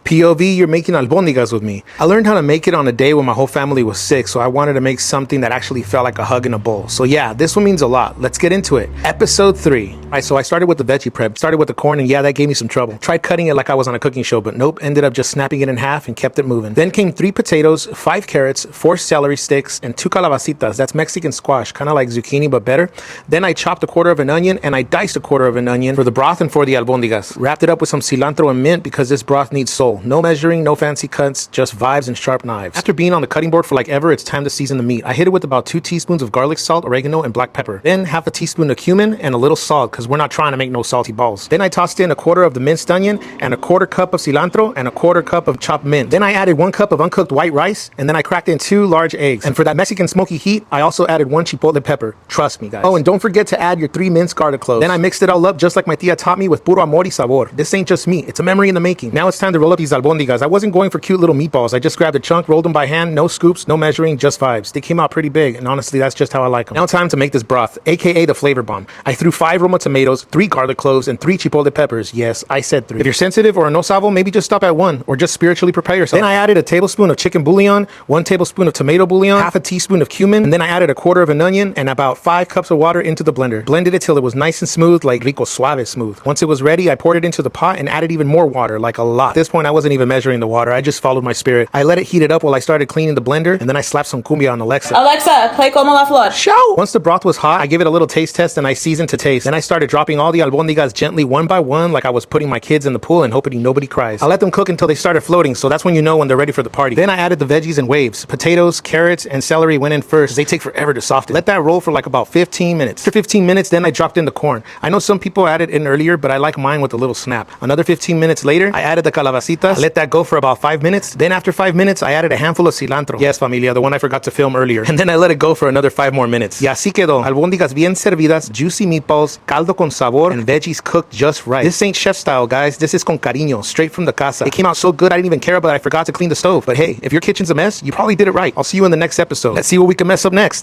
POV, you're making albóndigas with me. I learned how to make it on a day when my whole family was sick, so I wanted to make something that actually felt like a hug in a bowl. So yeah, this one means a lot. Let's get into it. Episode 3. Alright, so I started with the veggie prep. Started with the corn, and yeah, that gave me some trouble. Tried cutting it like I was on a cooking show, but nope, ended up just snapping it in half and kept it moving. Then came 3 potatoes, 5 carrots, 4 celery sticks, and 2 calabacitas. That's Mexican squash, kind of like zucchini, but better. Then I chopped a quarter of an onion, and I diced a quarter of an onion for the broth and for the albóndigas. Wrapped it up with some cilantro and mint because this broth needs soul. No measuring, no fancy cuts, just vibes and sharp knives. After being on the cutting board for like ever, it's time to season the meat. I hit it with about 2 teaspoons of garlic salt, oregano, and black pepper. Then half a teaspoon of cumin and a little salt because we're not trying to make no salty balls. Then I tossed in a quarter of the minced onion and a quarter cup of cilantro and a quarter cup of chopped mint. Then I added 1 cup of uncooked white rice, and then I cracked in 2 large eggs. And for that Mexican smoky heat, I also added 1 chipotle pepper. Trust me, guys. Oh, and don't forget to add your 3 minced garlic cloves. Then I mixed it all up just like my tia taught me with puro amor y sabor. This ain't just meat, it's a memory in the making. Now it's time to roll up these albóndigas. I wasn't going for cute little meatballs. I just grabbed a chunk, rolled them by hand, no scoops, no measuring, just vibes. They came out pretty big, and honestly, that's just how I like them. Now time to make this broth, aka the flavor bomb. I threw 5 Roma tomatoes, 3 garlic cloves, and 3 chipotle peppers. Yes, I said 3. If you're sensitive or no sabo, maybe just stop at 1, or just spiritually prepare yourself. Then I added a tablespoon of chicken bouillon, 1 tablespoon of tomato bouillon, half a teaspoon of cumin, and then I added a quarter of an onion and about 5 cups of water into the blender. Blended it till it was nice and smooth, like rico suave smooth. Once it was ready, I poured it into the pot and added even more water, like a lot. At this point, I wasn't even measuring the water. I just followed my spirit. I let it heat it up while I started cleaning the blender, and then I slapped some cumbia on Alexa. Alexa, play Como la Flor. Show! Once the broth was hot, I gave it a little taste test and I seasoned to taste. Then I started dropping all the albóndigas gently one by one, like I was putting my kids in the pool and hoping nobody cries. I let them cook until they started floating, so that's when you know when they're ready for the party. Then I added the veggies in waves. Potatoes, carrots, and celery went in first. They take forever to soften. Let that roll for like about 15 minutes. After 15 minutes, then I dropped in the corn. I know some people added in earlier, but I like mine with a little snap. Another 15 minutes later, I added the calabacitas. I let that go for about 5 minutes. Then after 5 minutes, I added a handful of cilantro. Yes, familia, the one I forgot to film earlier. And then I let it go for another 5 more minutes. Y así quedó. Albóndigas bien servidas, juicy meatballs, caldo con sabor, and veggies cooked just right. This ain't chef style, guys. This is con cariño, straight from the casa. It came out so good, I didn't even care, but I forgot to clean the stove. But hey, if your kitchen's a mess, you probably did it right. I'll see you in the next episode. Let's see what we can mess up next.